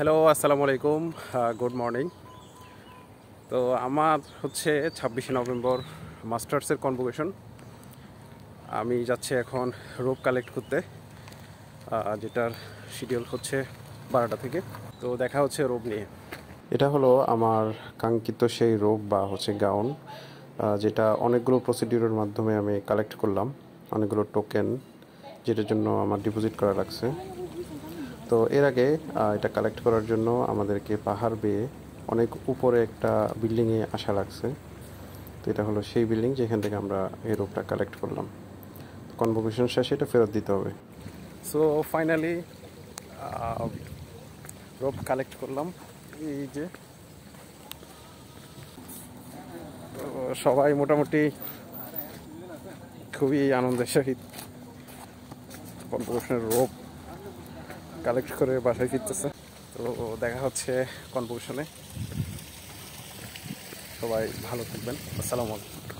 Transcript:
Hello, আসসালামু আলাইকুম। Good morning. তো আমার হচ্ছে 26শে নভেম্বর মাস্টার্সের কনভোকেশন। আমি যাচ্ছি এখন রোপ কালেক্ট করতে, যেটার শিডিউল হচ্ছে 12টা থেকে। তো দেখা হচ্ছে রোপ নিয়ে। এটা হলো আমার কাঙ্ক্ষিত সেই রোপ বা হচ্ছে গাউন, যেটা অনেকগুলো প্রসিডিউরের মাধ্যমে আমি কালেক্ট করলাম, অনেকগুলো টোকেন, যেটার জন্য আমার ডিপোজিট করা লাগছে। তো এর আগে এটা কালেক্ট করার জন্য আমাদেরকে পাহাড় বেয়ে অনেক উপরে একটা বিল্ডিংয়ে আসা লাগছে। তো এটা হলো সেই বিল্ডিং যেখান থেকে আমরা এই রোপটা কালেক্ট করলাম। কনভোকেশন শেষে এটা ফেরত দিতে হবে। সো ফাইনালি রোপ কালেক্ট করলাম। এই যে তো সবাই মোটামুটি খুবই আনন্দের সহিত কনভোকেশনের রোপ কালেক্ট করে বাসায় ফিরতেছে। তো দেখা হচ্ছে কনভোকেশনে। সবাই ভালো থাকবেন। আসসালামু আলাইকুম।